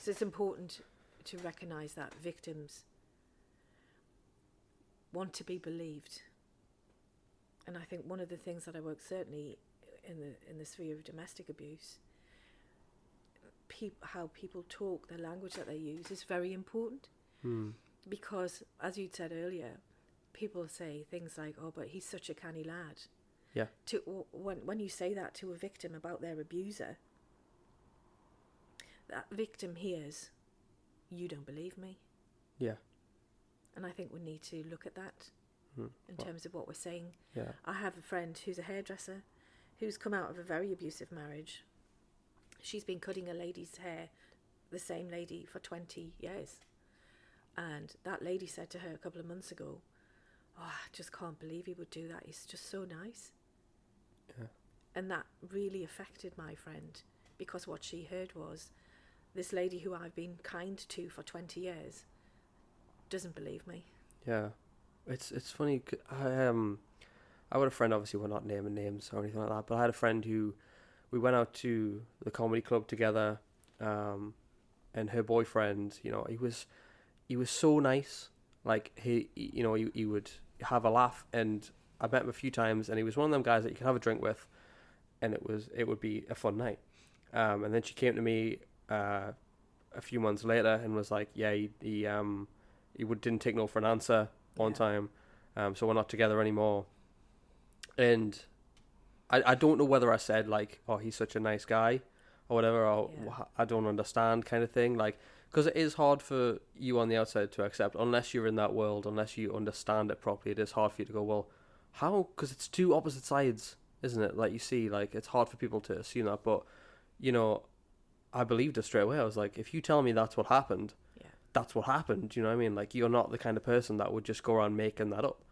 So it's important to recognise that victims want to be believed. And I think one of the things that I work certainly in the sphere of domestic abuse, how people talk, the language that they use is very important. Because, as you said earlier, people say things like, "Oh, but he's such a canny lad." Yeah. When you say that to a victim about their abuser, that victim hears, "You don't believe me." Yeah. And I think we need to look at that in terms of what we're saying. Yeah. I have a friend who's a hairdresser who's come out of a very abusive marriage. She's been cutting a lady's hair, the same lady, for 20 years. And that lady said to her a couple of months ago, "Oh, I just can't believe he would do that. He's just so nice." Yeah. And that really affected my friend, because what she heard was, this lady who I've been kind to for 20 years doesn't believe me. Yeah. It's funny. I got a friend, obviously we're not naming names or anything like that, but I had a friend who, we went out to the comedy club together, and her boyfriend, you know, he was so nice. Like he would have a laugh, and I met him a few times, and he was one of them guys that you could have a drink with, and it would be a fun night. And then she came to me a few months later and was like, yeah, he didn't take no for an answer one time, so we're not together anymore. And I don't know whether I said like, "Oh, he's such a nice guy," or whatever, or "I don't understand," kind of thing, like, because it is hard for you on the outside to accept, unless you're in that world, unless you understand it properly. It is hard for you to go, well, how? Because it's two opposite sides, isn't it? Like, you see, like, it's hard for people to assume that, but, you know, I believed it straight away. I was like, if you tell me that's what happened, that's what happened. Do you know what I mean? Like, you're not the kind of person that would just go around making that up,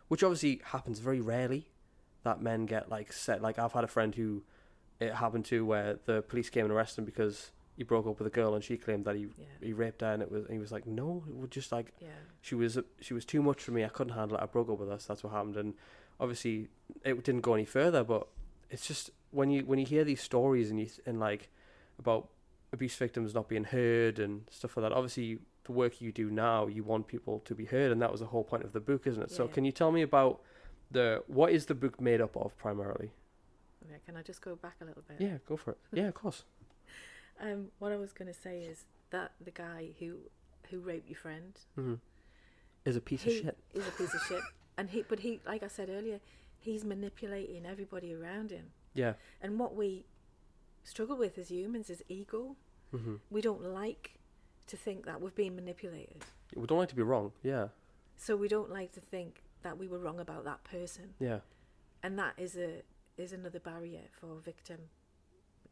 which obviously happens very rarely, that men get, like, set. Like, I've had a friend who it happened to, where the police came and arrested him because he broke up with a girl, and she claimed that he raped her, and he was like, no, it was just like, she was too much for me. I couldn't handle it. I broke up with her. So that's what happened. And obviously it didn't go any further. But it's just when you hear these stories and like about abuse victims not being heard and stuff like that. Obviously, the work you do now, you want people to be heard, and that was the whole point of the book, isn't it? So can you tell me about what is the book made up of primarily? Okay, can I just go back a little bit? Yeah, go for it. Yeah, of course. What I was going to say is that the guy who raped your friend is a piece of shit. Is a piece of shit, and he, like I said earlier, he's manipulating everybody around him. Yeah. And what we struggle with as humans is ego. We don't like to think that we've been manipulated. We don't like to be wrong. Yeah. So we don't like to think that we were wrong about that person. Yeah. And that is another barrier for victim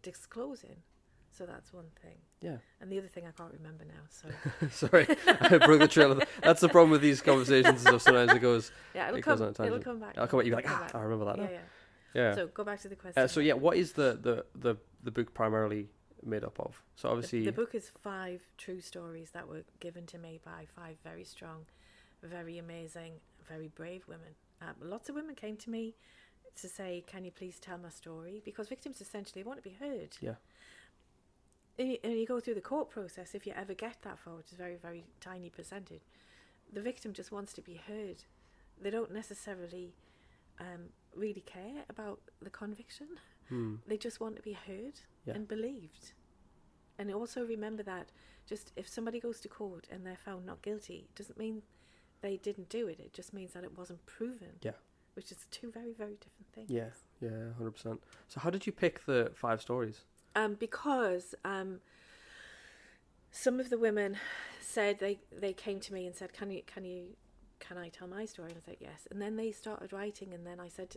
disclosing. So that's one thing. Yeah. And the other thing I can't remember now. So sorry, I broke the trail. That's the problem with these conversations. Sometimes it goes. Yeah, it'll come back. I'll come back. You're like, I remember that. Yeah. So go back to the question. So yeah, what is the book primarily made up of? So obviously the book is 5 true stories that were given to me by 5 very strong, very amazing, very brave women. Lots of women came to me to say, "Can you please tell my story?" Because victims essentially want to be heard. Yeah. And you go through the court process, if you ever get that far, which is a very, very tiny percentage, the victim just wants to be heard. They don't necessarily really care about the conviction. They just want to be heard and believed. And also remember that just if somebody goes to court and they're found not guilty, it doesn't mean they didn't do it. It just means that it wasn't proven. Yeah. Which is 2 very, very different things. Yeah, 100%. So how did you pick the 5 stories? Because some of the women said they came to me and said, can I tell my story? And I said yes. And then they started writing, and then I said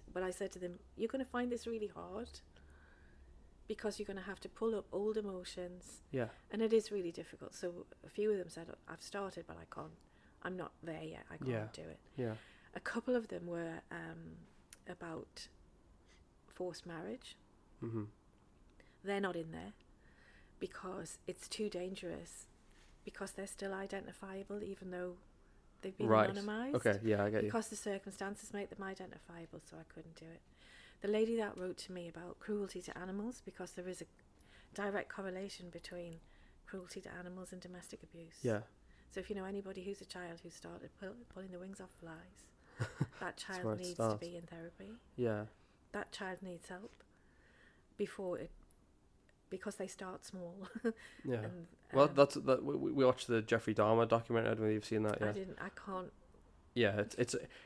to them, you're going to find this really hard because you're going to have to pull up old emotions. Yeah. And it is really difficult. So a few of them said, I've started, but I can't. I'm not there yet. I can't do it. Yeah. A couple of them were about forced marriage. Mm-hmm. They're not in there because it's too dangerous, because they're still identifiable even though they've been anonymised. Okay, yeah, I get you. Because the circumstances make them identifiable, so I couldn't do it. The lady that wrote to me about cruelty to animals, because there is a direct correlation between cruelty to animals and domestic abuse. Yeah. So if you know anybody who's a child who started pulling the wings off flies, that where child it needs starts. to be in therapy. Yeah. That child needs help because they start small. Yeah. And, Well, we watched the Jeffrey Dahmer documentary. I don't know if you've seen that yet. I can't. Yeah,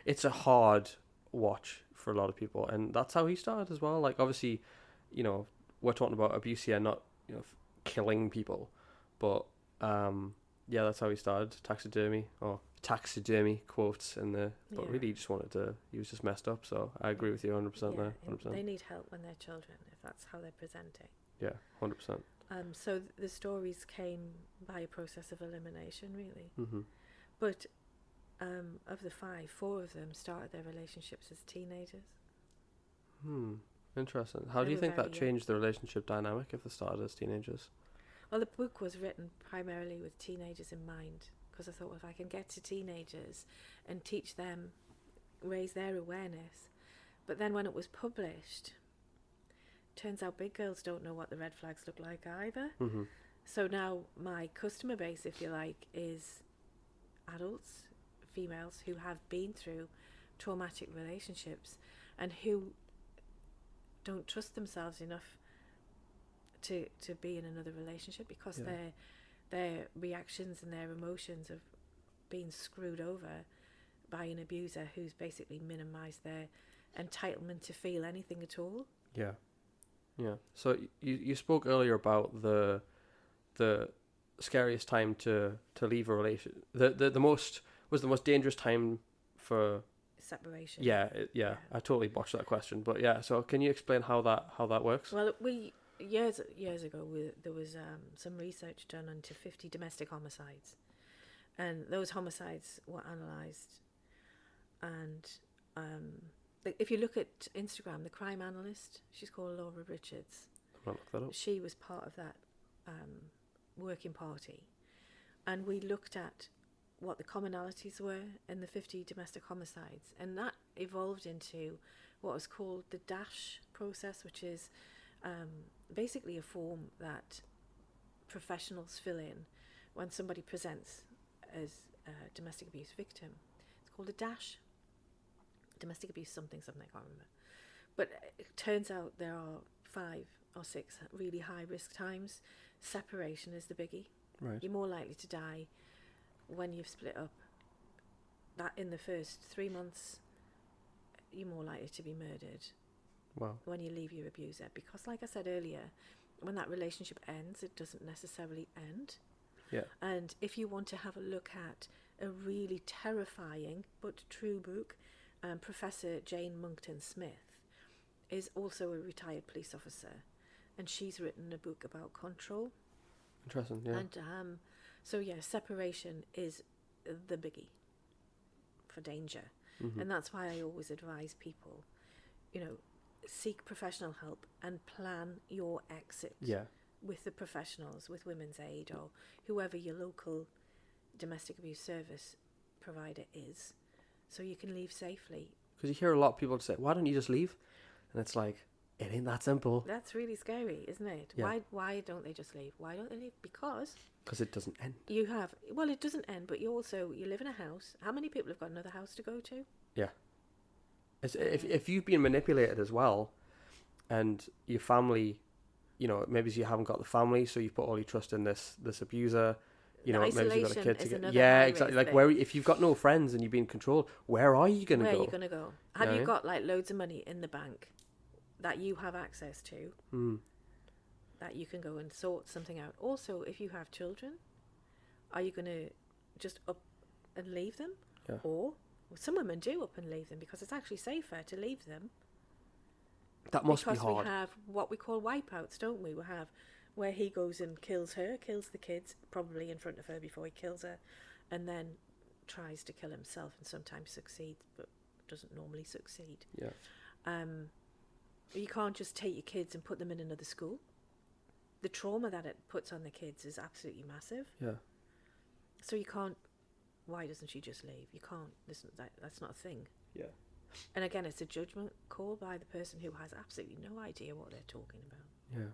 it's a hard watch for a lot of people, and that's how he started as well. Like, obviously, you know, we're talking about abuse here, not, you know, killing people, but yeah, that's how he started. Taxidermy quotes in the, but Yeah. really he was just messed up. So I agree with you 100% there. Yeah, 100%. they need help when they're children, if that's how they're presenting. Yeah, 100%. So the stories came by a process of elimination, really. Mhm. But of the 5, 4 of them started their relationships as teenagers. Interesting. How do They you were think that very young. changed the relationship dynamic if they started as teenagers? Well, the book was written primarily with teenagers in mind, because I thought, well, if I can get to teenagers and teach them, raise their awareness. But then when it was published, turns out big girls don't know what the red flags look like either. Mm-hmm. So now my customer base, if you like, is adults, females who have been through traumatic relationships and who don't trust themselves enough to be in another relationship because their reactions and their emotions of being screwed over by an abuser who's basically minimised their entitlement to feel anything at all. Yeah. Yeah. So you spoke earlier about the scariest time to leave a relation. The most dangerous time for Separation. Yeah. I totally botched that question, but yeah. So can you explain how that works? Well, years ago there was some research done into 50 domestic homicides, and those homicides were analysed. And if you look at Instagram, the crime analyst, she's called Laura Richards. I'll look that up. She was part of that working party, and we looked at what the commonalities were in the 50 domestic homicides, and that evolved into what was called the DASH process, which is basically a form that professionals fill in when somebody presents as a domestic abuse victim. It's called a DASH, domestic abuse something, I can't remember. But it turns out there are 5 or 6 really high risk times. Separation is the biggie. Right. You're more likely to die when you've split up. That in the first 3 months, you're more likely to be murdered. Wow. When you leave your abuser, because like I said earlier, when that relationship ends, it doesn't necessarily end. Yeah. And if you want to have a look at a really terrifying but true book, Professor Jane Monckton Smith is also a retired police officer, and she's written a book about control. Interesting. Yeah. And so separation is the biggie for danger. Mm-hmm. And that's why I always advise people, seek professional help and plan your exit with the professionals, with Women's Aid or whoever your local domestic abuse service provider is, so you can leave safely. Because you hear a lot of people say, why don't you just leave? And it's like, it ain't that simple. That's really scary, isn't it? Yeah. Why don't they just leave? Why don't they leave? Because it doesn't end. It doesn't end, but you live in a house. How many people have got another house to go to? Yeah. If you've been manipulated as well, and your family, maybe you haven't got the family, so you put all your trust in this abuser. Maybe you've got a kid together. Yeah, exactly. Like if you've got no friends and you've been controlled, where are you going to go? Where are you going to go? Have you got like loads of money in the bank that you have access to, that you can go and sort something out? Also, if you have children, are you going to just up and leave them? Yeah. Or some women do up and leave them because it's actually safer to leave them. That must be because hard. we have what we call wipeouts, don't we? We have where he goes and kills the kids, probably in front of her before he kills her, and then tries to kill himself and sometimes succeeds, but doesn't normally succeed. Yeah. You can't just take your kids and put them in another school. The trauma that it puts on the kids is absolutely massive. Yeah. So you can't. Why doesn't she just leave? You can't. That's not a thing. Yeah. And again, it's a judgment call by the person who has absolutely no idea what they're talking about. Yeah.